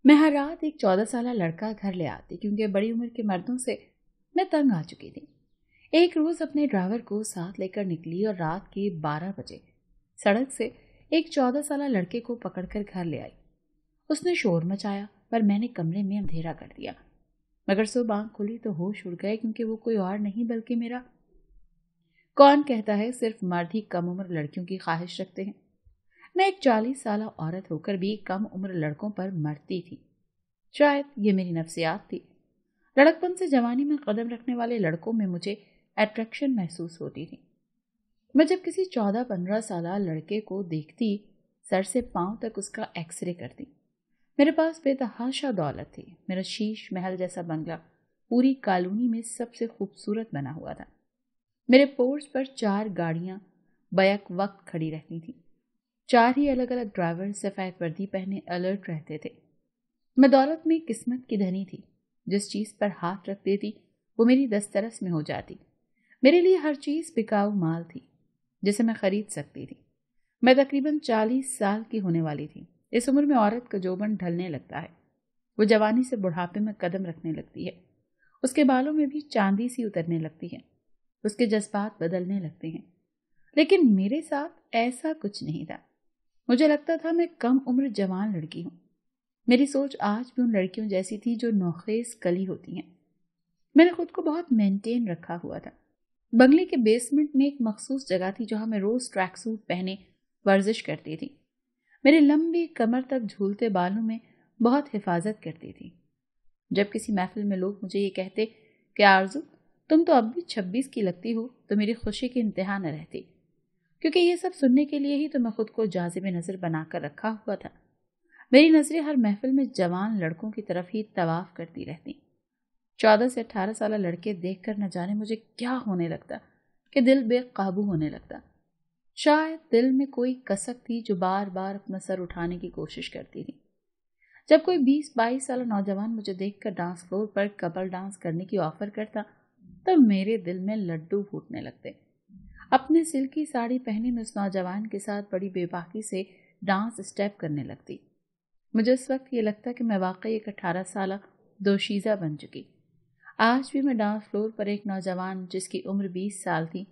मैं हर रात एक 14 साल लड़का घर ले आती क्योंकि बड़ी उम्र के मर्दों से मैं तंग आ चुकी थी। एक रोज अपने ड्राइवर को साथ लेकर निकली और रात के 12 बजे सड़क से एक 14 साल लड़के को पकड़कर घर ले आई। उसने शोर मचाया पर मैंने कमरे में अंधेरा कर दिया। मगर सुबह आंख खुली तो होश उड़ गए क्योंकि वो कोई और नहीं बल्कि मेरा। कौन कहता है सिर्फ मर्द ही कम उम्र लड़कियों की ख्वाहिश रखते हैं। मैं एक 40 साल औरत होकर भी कम उम्र लड़कों पर मरती थी। शायद ये मेरी नफ्सियात थी। लड़कपन से जवानी में कदम रखने वाले लड़कों में मुझे अट्रैक्शन महसूस होती थी। मैं जब किसी 14-15 साल लड़के को देखती, सर से पांव तक उसका एक्सरे करती। मेरे पास बेतहाशा दौलत थी। मेरा शीश महल जैसा बंगला पूरी कॉलोनी में सबसे खूबसूरत बना हुआ था। मेरे पोर्च पर 4 गाड़ियां बैक वक्त खड़ी रहती थी। 4 ही अलग अलग ड्राइवर सफेद वर्दी पहने अलर्ट रहते थे। मैं दौलत में किस्मत की धनी थी। जिस चीज पर हाथ रख देती वो मेरी दस्तरस में हो जाती। मेरे लिए हर चीज बिकाऊ माल थी जिसे मैं खरीद सकती थी। मैं तकरीबन 40 साल की होने वाली थी। इस उम्र में औरत का यौवन ढलने लगता है। वो जवानी से बुढ़ापे में कदम रखने लगती है। उसके बालों में भी चांदी सी उतरने लगती है। उसके जज्बात बदलने लगते हैं। लेकिन मेरे साथ ऐसा कुछ नहीं था। मुझे लगता था मैं कम उम्र जवान लड़की हूं। मेरी सोच आज भी उन लड़कियों जैसी थी जो नौखेज कली होती हैं। मैंने खुद को बहुत मेंटेन रखा हुआ था। बंगले के बेसमेंट में एक मखसूस जगह थी जहां मैं रोज ट्रैक सूट पहने वर्जिश करती थी। मेरे लंबी कमर तक झूलते बालों में बहुत हिफाजत करती थी। जब किसी महफिल में लोग मुझे ये कहते कि आरज़ू तुम तो अब भी 26 की लगती हो, तो मेरी खुशी की इंतहा न रहती, क्योंकि ये सब सुनने के लिए ही तो मैं खुद को जाज़िब नज़र बनाकर रखा हुआ था। मेरी नजरें हर महफिल में जवान लड़कों की तरफ ही तवाफ करती रहती। 14 से 18 साल लड़के देखकर न जाने मुझे क्या होने लगता कि दिल बेकाबू होने लगता। शायद दिल में कोई कसक थी जो बार बार अपना सर उठाने की कोशिश करती थी। जब कोई 20-22 साल नौजवान मुझे देखकर डांस फ्लोर पर कपल डांस करने की ऑफर करता तो मेरे दिल में लड्डू फूटने लगते। अपने सिल्की साड़ी पहने मैं उस नौजवान के साथ बड़ी बेबाकी से डांस स्टेप करने लगती। मुझे उस वक्त ये लगता कि मैं वाकई एक 18 साल दोशीज़ा बन चुकी। आज भी मैं डांस फ्लोर पर एक नौजवान जिसकी उम्र 20 साल थी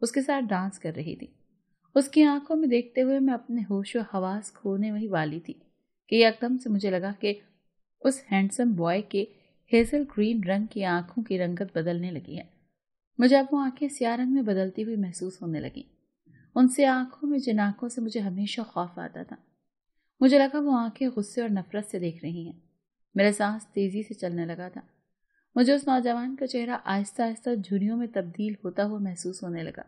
उसके साथ डांस कर रही थी। उसकी आंखों में देखते हुए मैं अपने होश व हवास खोने वही वाली थी कि एकदम से मुझे लगा कि उस हैंडसम बॉय के हेजल ग्रीन रंग की आंखों की रंगत बदलने लगी है। मुझे अब वो आंखें स्याह रंग में बदलती हुई महसूस होने लगी। उनसे आंखों में जिन आंखों से मुझे हमेशा खौफ आता था, मुझे लगा वो आंखें गुस्से और नफरत से देख रही हैं। मेरा सांस तेजी से चलने लगा था। मुझे उस नौजवान का चेहरा आहिस्ता आहिस्ता झुर्रियों में तब्दील होता हुआ महसूस होने लगा।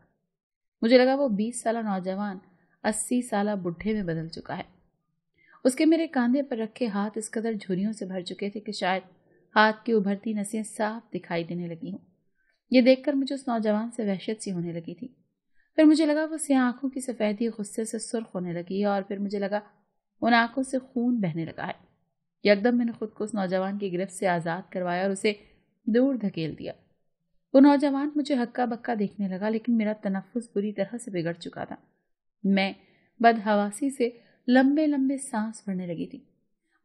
मुझे लगा वो 20 साल नौजवान 80 साल बुढ़े में बदल चुका है। उसके मेरे कांधे पर रखे हाथ इस कदर झुर्रियों से भर चुके थे कि शायद हाथ की उभरती नसें साफ दिखाई देने लगी हों। ये देखकर मुझे उस नौजवान से वहशत सी होने लगी थी। फिर मुझे लगा वो स्याह आंखों की सफेदी गुस्से से सुर्ख होने लगी है और फिर मुझे लगा उन आंखों से खून बहने लगा है। यकदम मैंने खुद को उस नौजवान की गिरफ्त से आज़ाद करवाया और उसे दूर धकेल दिया। वो नौजवान मुझे हक्का बक्का देखने लगा, लेकिन मेरा तनफ्फुस बुरी तरह से बिगड़ चुका था। मैं बदहवासी से लंबे लंबे सांस भरने लगी थी।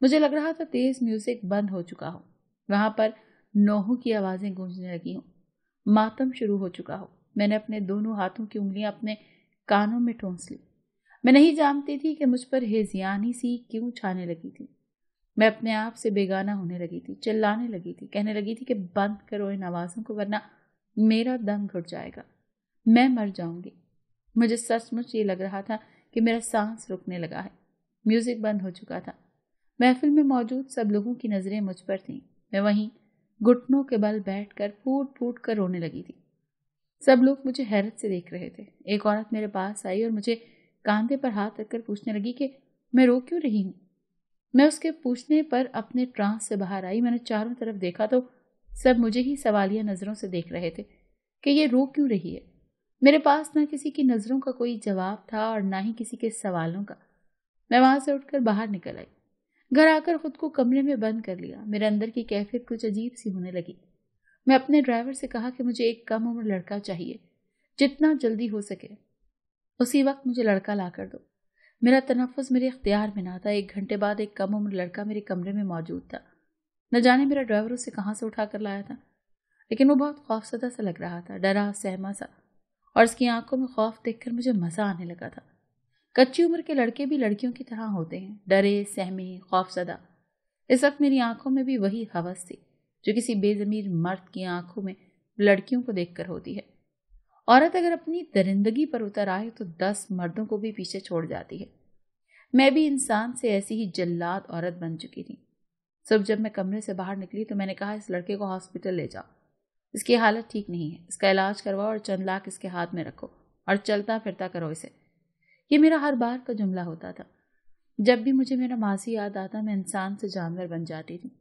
मुझे लग रहा था तेज म्यूजिक बंद हो चुका हो, वहां पर नोहों की आवाजें गूंजने लगी हों, मातम शुरू हो चुका हो। मैंने अपने दोनों हाथों की उंगलियां अपने कानों में ठूंस ली। मैं नहीं जानती थी कि मुझ पर हेजियानी सी क्यों छाने लगी थी। मैं अपने आप से बेगाना होने लगी थी, चिल्लाने लगी थी, कहने लगी थी कि बंद करो इन आवाज़ों को वरना मेरा दम घुट जाएगा, मैं मर जाऊंगी। मुझे सचमुच ये लग रहा था कि मेरा सांस रुकने लगा है। म्यूजिक बंद हो चुका था। महफिल में मौजूद सब लोगों की नजरें मुझ पर थीं। मैं वहीं घुटनों के बल बैठकर फूट फूट कर रोने लगी थी। सब लोग मुझे हैरत से देख रहे थे। एक औरत मेरे पास आई और मुझे कांधे पर हाथ रखकर पूछने लगी कि मैं रो क्यों रही हूँ। मैं उसके पूछने पर अपने ट्रांस से बाहर आई। मैंने चारों तरफ देखा तो सब मुझे ही सवालिया नजरों से देख रहे थे कि ये रो क्यों रही है। मेरे पास न किसी की नजरों का कोई जवाब था और ना ही किसी के सवालों का। मैं वहां से उठकर बाहर निकल आई। घर आकर खुद को कमरे में बंद कर लिया। मेरे अंदर की कैफियत कुछ अजीब सी होने लगी। मैं अपने ड्राइवर से कहा कि मुझे एक कम उम्र लड़का चाहिए, जितना जल्दी हो सके उसी वक्त मुझे लड़का ला कर दो। मेरा तनफ़ुस मेरे इख्तियार में ना था। 1 घंटे बाद एक कम उम्र लड़का मेरे कमरे में मौजूद था। न जाने मेरा ड्राइवर उसे कहाँ से उठा कर लाया था, लेकिन वो बहुत खौफसदा सा लग रहा था, डरा सहमा सा, और उसकी आंखों में खौफ देखकर मुझे मजा आने लगा था। कच्ची उम्र के लड़के भी लड़कियों की तरह होते हैं, डरे, सहमे, खौफसदा। इस वक्त मेरी आंखों में भी वही हवस थी जो किसी बेज़मीर मर्द की आंखों में लड़कियों को देखकर होती है। औरत अगर अपनी दरिंदगी पर उतर आए तो 10 मर्दों को भी पीछे छोड़ जाती है। मैं भी इंसान से ऐसी ही जल्लाद औरत बन चुकी थी। सुबह जब मैं कमरे से बाहर निकली तो मैंने कहा, इस लड़के को हॉस्पिटल ले जाओ, इसकी हालत ठीक नहीं है, इसका इलाज करवाओ और चंद लाख इसके हाथ में रखो और चलता फिरता करो इसे। ये मेरा हर बार का जुमला होता था। जब भी मुझे मेरा माजी याद आता, मैं इंसान से जानवर बन जाती थी,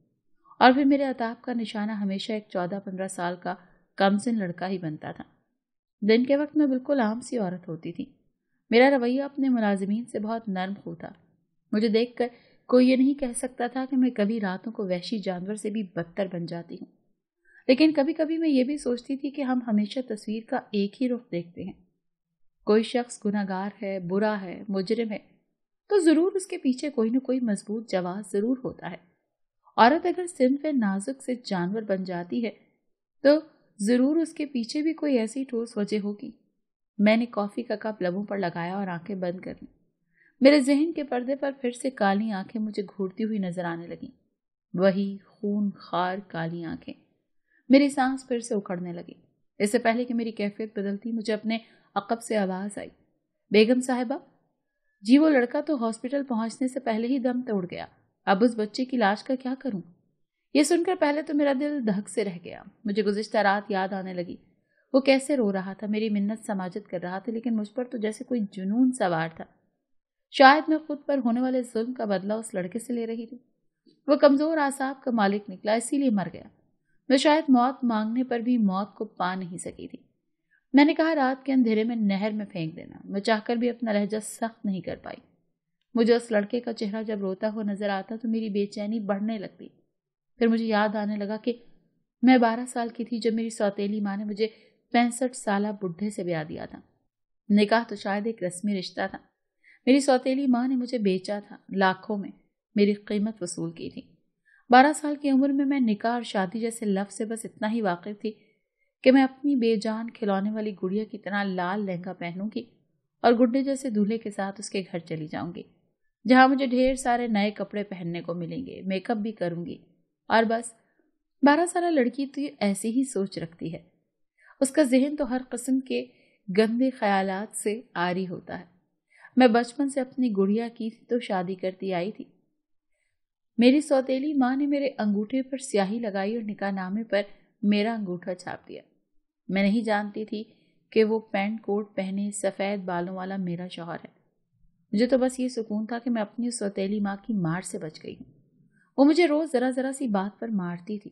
और फिर मेरे अताब का निशाना हमेशा एक 14-15 साल का कमसिन लड़का ही बनता था। दिन के वक्त मैं बिल्कुल आम सी औरत होती थी। मेरा रवैया अपने मुलाजिमीन से बहुत नर्म खू था। मुझे देखकर कोई ये नहीं कह सकता था कि मैं कभी रातों को वहशी जानवर से भी बदतर बन जाती हूँ। लेकिन कभी कभी मैं ये भी सोचती थी कि हम हमेशा तस्वीर का एक ही रुख देखते हैं। कोई शख्स गुनहगार है, बुरा है, मुजरिम है, तो जरूर उसके पीछे कोई न कोई मजबूत जवाब जरूर होता है। औरत अगर सिन्फ नाजुक से जानवर बन जाती है तो जरूर उसके पीछे भी कोई ऐसी ठोस वजह होगी। मैंने कॉफी का कप लबों पर लगाया और आंखें बंद कर ली। मेरे जहन के पर्दे पर फिर से काली आंखें मुझे घूरती हुई नजर आने लगी। वही खून खार काली आंखें। मेरी सांस फिर से उखड़ने लगी। इससे पहले कि मेरी कैफियत बदलती, मुझे अपने अकब से आवाज आई, बेगम साहिबा जी, वो लड़का तो हॉस्पिटल पहुंचने से पहले ही दम तोड़ गया। अब उस बच्चे की लाश का क्या करूं? ये सुनकर पहले तो मेरा दिल धक से रह गया। मुझे गुज़िश्ता रात याद आने लगी। वो कैसे रो रहा था, मेरी मिन्नत समाजत कर रहा था, लेकिन मुझ पर तो जैसे कोई जुनून सवार था। शायद मैं खुद पर होने वाले जुल्म का बदला उस लड़के से ले रही थी। वो कमजोर आसाब का मालिक निकला, इसीलिए मर गया। मैं शायद मौत मांगने पर भी मौत को पा नहीं सकी थी। मैंने कहा, रात के अंधेरे में नहर में फेंक देना। मैं चाहकर भी अपना लहजा सख्त नहीं कर पाई। मुझे उस लड़के का चेहरा जब रोता हुआ नजर आता तो मेरी बेचैनी बढ़ने लगती। फिर मुझे याद आने लगा कि मैं 12 साल की थी जब मेरी सौतेली माँ ने मुझे 65 साला बुढ़े से ब्याह दिया था। निकाह तो शायद एक रस्मी रिश्ता था। मेरी सौतेली माँ ने मुझे बेचा था, लाखों में मेरी कीमत वसूल की थी। 12 साल की उम्र में मैं निकाह और शादी जैसे लफ्ज़ से बस इतना ही वाकिफ थी कि मैं अपनी बेजान खिलौने वाली गुड़िया की तरह लाल लहंगा पहनूंगी और गुड्डे जैसे दूल्हे के साथ उसके घर चली जाऊंगी, जहां मुझे ढेर सारे नए कपड़े पहनने को मिलेंगे, मेकअप भी करूंगी, और बस। 12 साल लड़की तो ऐसी ही सोच रखती है। उसका जहन तो हर किस्म के गंदे ख्यालात से आरी होता है। मैं बचपन से अपनी गुड़िया की तो शादी करती आई थी। मेरी सौतेली माँ ने मेरे अंगूठे पर स्याही लगाई और निकाहनामे पर मेरा अंगूठा छाप दिया। मैं नहीं जानती थी कि वो पैंट कोट पहने सफ़ेद बालों वाला मेरा शौहर है। मुझे तो बस ये सुकून था कि मैं अपनी सौतेली माँ की मार से बच गई हूँ। वो मुझे रोज जरा जरा सी बात पर मारती थी,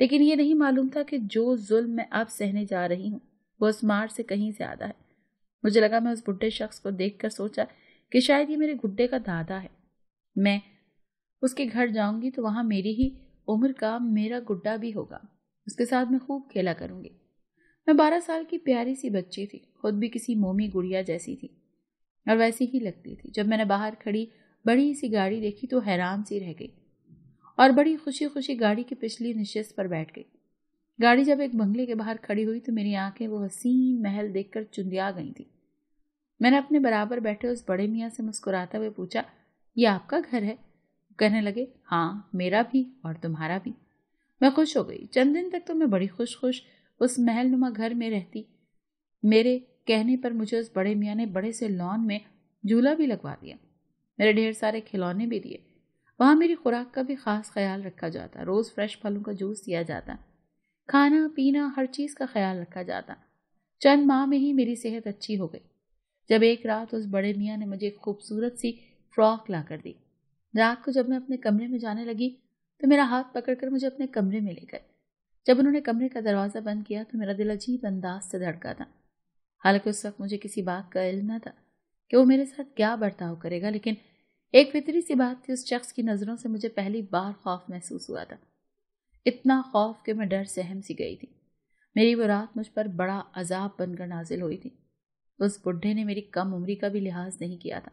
लेकिन ये नहीं मालूम था कि जो जुल्म मैं अब सहने जा रही हूँ वो उस मार से कहीं ज्यादा है। मुझे लगा, मैं उस बुढ़े शख्स को देखकर सोचा कि शायद ये मेरे गुड्डे का दादा है। मैं उसके घर जाऊंगी तो वहां मेरी ही उम्र का मेरा गुड्डा भी होगा। उसके साथ मैं खूब खेला करूंगी। मैं 12 साल की प्यारी सी बच्ची थी, खुद भी किसी मोमी गुड़िया जैसी थी और वैसी ही लगती थी। जब मैंने बाहर खड़ी बड़ी सी गाड़ी देखी तो हैरान सी रह गई और बड़ी खुशी खुशी गाड़ी की पिछली नशिस्त पर बैठ गई। गाड़ी जब एक बंगले के बाहर खड़ी हुई तो मेरी आंखें वो हसीन महल देखकर चुंदिया गई थी। मैंने अपने बराबर बैठे उस बड़े मियाँ से मुस्कुराते हुए पूछा, ये आपका घर है? कहने लगे, हाँ, मेरा भी और तुम्हारा भी। मैं खुश हो गई। चंद दिन तक तो मैं बड़ी खुश खुश उस महल नुमा घर में रहती। मेरे कहने पर मुझे उस बड़े मियाँ ने बड़े से लॉन में झूला भी लगवा दिया। मेरे ढेर सारे खिलौने भी दिए। वहाँ मेरी खुराक का भी खास ख्याल रखा जाता। रोज फ्रेश फलों का जूस दिया जाता। खाना पीना हर चीज का ख्याल रखा जाता। चंद माह में ही मेरी सेहत अच्छी हो गई। जब एक रात उस बड़े मियाँ ने मुझे एक खूबसूरत सी फ्रॉक ला कर दी। रात को जब मैं अपने कमरे में जाने लगी तो मेरा हाथ पकड़कर मुझे अपने कमरे में ले गए। जब उन्होंने कमरे का दरवाजा बंद किया तो मेरा दिल अजीब अंदाज से धड़का था। हालांकि उस वक्त मुझे किसी बात का इल्म न था कि वो मेरे साथ क्या बर्ताव करेगा, लेकिन एक फितरी सी बात थी, उस शख्स की नजरों से मुझे पहली बार खौफ महसूस हुआ था। इतना खौफ कि मैं डर सहम सी गई थी। मेरी वो रात मुझ पर बड़ा अजाब बनकर नाजिल हुई थी। उस बुढ़े ने मेरी कम उम्री का भी लिहाज नहीं किया था।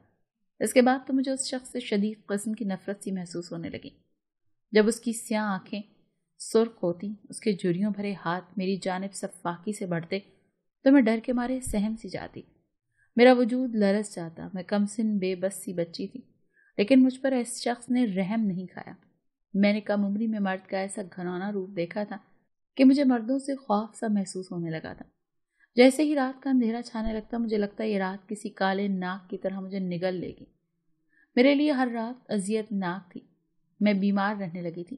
اس کے بعد تو مجھے اس شخص سے شدید قسم کی نفرت سی محسوس ہونے لگی۔ جب اس کی سیاہ آنکھیں سرخ ہوتی، اس کے جھریوں بھرے ہاتھ میری جانب سفاکی سے بڑھتے تو میں ڈر کے مارے سہم سی جاتی۔ میرا وجود لرز جاتا۔ میں کم سن بے بس سی بچی تھی، لیکن مجھ پر اس شخص نے رحم نہیں کھایا۔ میں نے کم عمری میں مرد کا ایسا گھناؤنا روپ دیکھا تھا کہ مجھے مردوں سے خوف سا محسوس ہونے لگا تھا۔ جیسے ہی رات کا اندھیرا چھانے لگتا، مجھے لگتا یہ رات کسی کالے ناگ کی طرح مجھے نگل لے گی۔ میرے لیے ہر رات اذیت ناک تھی۔ میں بیمار رہنے لگی تھی۔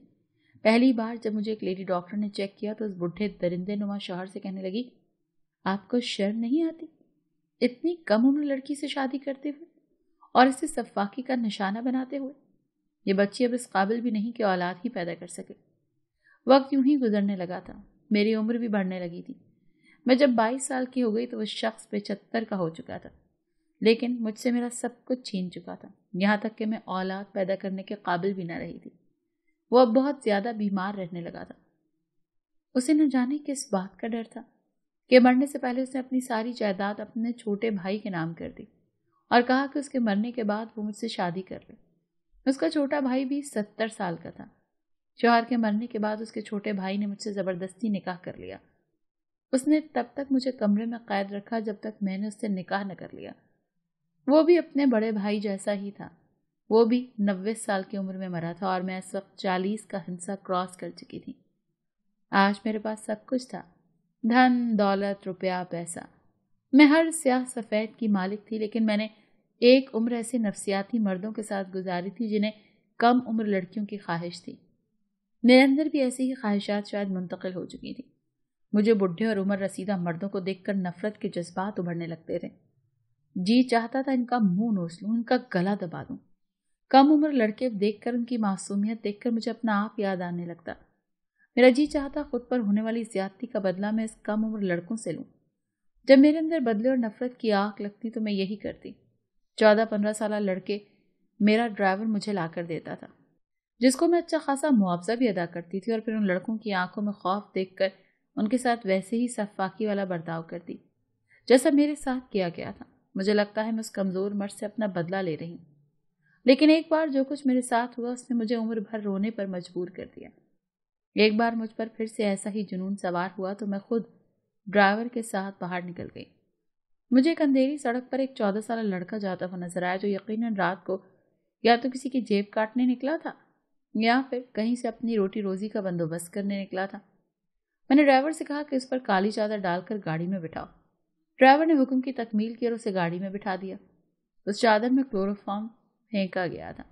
پہلی بار جب مجھے ایک لیڈی ڈاکٹر نے چیک کیا تو اس بڈھے درندے نما شوہر سے کہنے لگی، آپ کو شرم نہیں آتی اتنی کم عمر لڑکی سے شادی کرتے ہوئے اور اسے سفاکی کا نشانہ بناتے ہوئے؟ یہ بچی اب اس قابل بھی نہیں کہ اولاد ہی پیدا کر سکے۔ وقت یوں ہی گزرنے لگا تھا۔ میری عمر بھی بڑھنے لگی تھی۔ میں جب 22 سال کی ہو گئی تو وہ شخص 75 کا ہو چکا تھا، لیکن مجھ سے میرا سب کچھ چھین چکا تھا، یہاں تک کہ میں اولاد پیدا کرنے کے قابل بھی نہ رہی تھی۔ وہ اب بہت زیادہ بیمار رہنے لگا تھا۔ اسے نہ جانے کس بات کا ڈر تھا کہ مرنے سے پہلے اس نے اپنی ساری جائیداد اپنے چھوٹے بھائی کے نام کر دی اور کہا کہ اس کے مرنے کے بعد وہ مجھ سے شادی کر لے۔ اس کا چھوٹا بھائی بھی 70 سال کا تھا۔ شوہر کے مرنے کے بعد اس کے چھوٹے بھائی نے مجھ سے زبردستی نکاح کر لیا۔ اس نے تب تک مجھے کمرے میں قید رکھا جب تک میں نے اس سے نکاح نہ کر لیا۔ وہ بھی اپنے بڑے بھائی جیسا ہی تھا۔ وہ بھی 90 سال کی عمر میں مرا تھا اور میں اس وقت 40 کا ہنسا کراس کر چکی تھی۔ آج میرے پاس سب کچھ تھا، دھن، دولت، روپیہ، پیسہ۔ میں ہر سیاہ سفید کی مالک تھی، لیکن میں نے ایک عمر ایسے نفسیاتی مردوں کے ساتھ گزاری تھی جنہیں کم عمر لڑکیوں کی خواہش تھی۔ میرے اندر بھی ایسی ہی خواہشات شاید منتقل ہو چکی تھی۔ مجھے بڈھے اور عمر رسیدہ مردوں کو دیکھ کر نفرت کے جذبات ابھرنے لگتے تھے۔ جی چاہتا تھا ان کا منہ نوچ لوں، ان کا گلا دبا دوں۔ کم عمر لڑکے دیکھ کر، ان کی معصومیت دیکھ کر مجھے اپنا آپ یاد آنے لگتا۔ میرا جی چاہتا خود پر ہونے والی زیادتی کا بدلہ میں اس کم عمر لڑکوں سے لوں۔ جب میرے اندر بدلے اور نفرت کی آگ لگتی تو میں یہی کرتی۔ 14-15 سالہ لڑکے میرا ڈرائیور مجھے لا کر دیتا تھا، جس کو میں اچھا خاصا معاوضہ بھی ادا کرتی تھی، اور پھر ان لڑکوں کی آنکھوں میں خوف دیکھ کر ان کے ساتھ ویسے ہی سفاکی والا برتاؤ کرتی جیسا میرے ساتھ کیا گیا تھا۔ مجھے لگتا ہے میں اس کمزور مرد سے اپنا بدلہ لے رہی ہوں، لیکن ایک بار جو کچھ میرے ساتھ ہوا اس نے مجھے عمر بھر رونے پر مجبور کر دیا۔ ایک بار مجھ پر پھر سے ایسا ہی جنون سوار ہوا تو میں خود ڈرائیور کے ساتھ باہر نکل گئی۔ مجھے ایک اندھیری سڑک پر ایک 14 سالہ لڑکا جاتا ہوا نظر آیا، جو یقیناً رات کو یا تو کسی کی جیب کاٹنے نکلا تھا یا پھر کہیں سے اپنی روٹی روزی کا بندوبست کرنے نکلا تھا۔ میں نے ڈرائیور سے کہا کہ اس پر کالی چادر ڈال کر گاڑی میں بٹھاؤ۔ ڈرائیور نے حکم کی تکمیل کی اور اسے گاڑی میں بٹھا دیا۔ اس چادر میں کلوروفارم پھینکا گیا تھا۔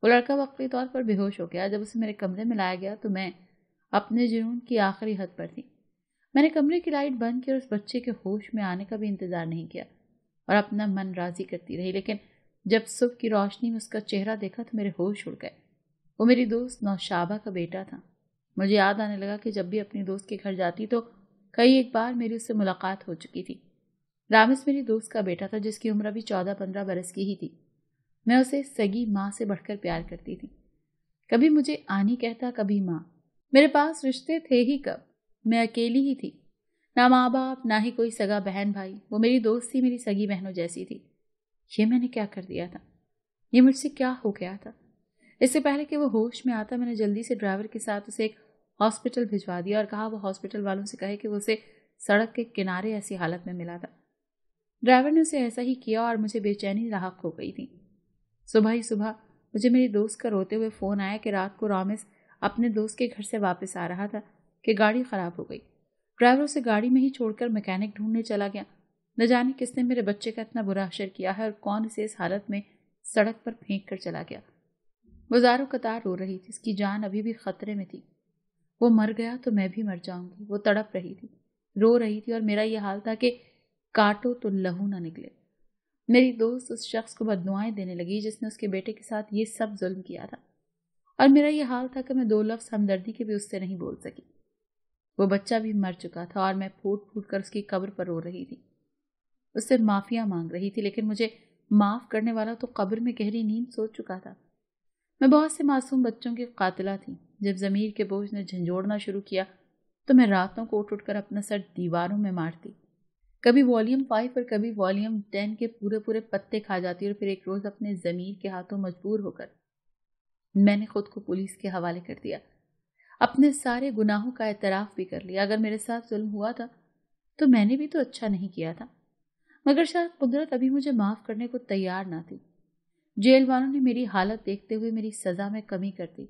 وہ لڑکا وقتی طور پر بے ہوش ہو گیا۔ جب اسے میرے کمرے میں لایا گیا تو میں اپنے جنون کی آخری حد پر تھی۔ میں نے کمرے کی لائٹ بند کی اور اس بچے کے ہوش میں آنے کا بھی انتظار نہیں کیا اور اپنا من راضی کرتی رہی، لیکن جب صبح کی روشنی میں اس کا چہرہ دیکھا تو میرے ہوش اڑ گئے۔ وہ میری دوست نوشابہ کا بیٹا تھا۔ مجھے یاد آنے لگا کہ جب بھی اپنی دوست کے گھر جاتی تو کئی ایک بار میری اس سے ملاقات ہو چکی تھی۔ رامس میری دوست کا بیٹا تھا، جس کی عمر ابھی 14-15 برس کی ہی تھی۔ میں اسے سگی ماں سے بڑھ کر پیار کرتی تھی۔ کبھی مجھے آنی کہتا، کبھی ماں۔ میرے پاس رشتے تھے ہی کب، میں اکیلی ہی تھی، نہ ماں باپ نہ ہی کوئی سگا بہن بھائی۔ وہ میری دوست تھی، میری سگی بہنوں جیسی تھی۔ یہ میں نے کیا کر دیا تھا؟ یہ مجھ سے کیا ہو گیا تھا؟ اس سے پہلے کہ وہ ہوش میں آتا میں نے جلدی سے ڈرائیور کے ساتھ اسے ایک ہاسپٹل بھجوا دیا اور کہا وہ ہاسپٹل والوں سے کہے کہ وہ اسے سڑک کے کنارے ایسی حالت میں ملا تھا۔ ڈرائیور نے اسے ایسا ہی کیا اور مجھے بے چینی لاحق ہو گئی تھی۔ صبح ہی صبح مجھے میری دوست کا روتے ہوئے فون آیا کہ رات کو رامس اپنے دوست کے گھر سے واپس آ رہا تھا کہ گاڑی خراب ہو گئی۔ ڈرائیور اسے گاڑی میں ہی چھوڑ کر میکینک ڈھونڈنے چلا گیا۔ نہ جانے کس نے میرے بچے کا اتنا برا اثر کیا ہے اور کون اسے اس حالت میں سڑک پر پھینک کر چلا گیا۔ وہ زاروں قطار رو رہی تھی، اس کی جان ابھی بھی خطرے میں تھی۔ وہ مر گیا تو میں بھی مر جاؤں گی، وہ تڑپ رہی تھی، رو رہی تھی، اور میرا یہ حال تھا کہ کاٹو تو لہو نہ نکلے۔ میری دوست اس شخص کو بددعائیں دینے لگی جس نے اس کے بیٹے کے ساتھ یہ سب ظلم کیا تھا، اور میرا یہ حال تھا کہ میں 2 لفظ ہمدردی کے بھی اس سے نہیں بول سکی۔ وہ بچہ بھی مر چکا تھا اور میں پھوٹ پھوٹ کر اس کی قبر پر رو رہی تھی، اس سے معافیاں مانگ رہی تھی، لیکن مجھے معاف کرنے والا تو قبر میں گہری نیند سو چکا تھا۔ میں بہت سے معصوم بچوں کی قاتلہ تھی۔ جب ضمیر کے بوجھ نے جھنجھوڑنا شروع کیا تو میں راتوں کو اٹھ کر اپنا سر دیواروں میں مارتی، कभी वॉल्यूम 5 और कभी वॉल्यूम 10 के पूरे पूरे पत्ते खा जाती और फिर एक रोज अपने ज़मीर के हाथों मजबूर होकर मैंने खुद को पुलिस के हवाले कर दिया। अपने सारे गुनाहों का एतराफ़ भी कर लिया। अगर मेरे साथ जुल्म हुआ था तो मैंने भी तो अच्छा नहीं किया था, मगर शायद कुदरत अभी मुझे माफ़ करने को तैयार ना थी। जेल वालों ने मेरी हालत देखते हुए मेरी सज़ा में कमी कर दी।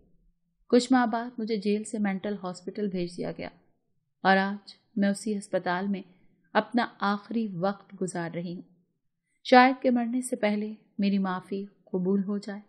कुछ माह बाद मुझे जेल से मेंटल हॉस्पिटल भेज दिया गया और आज मैं उसी अस्पताल में अपना आखिरी वक्त गुजार रही हूँ। शायद कि मरने से पहले मेरी माफ़ी कबूल हो जाए।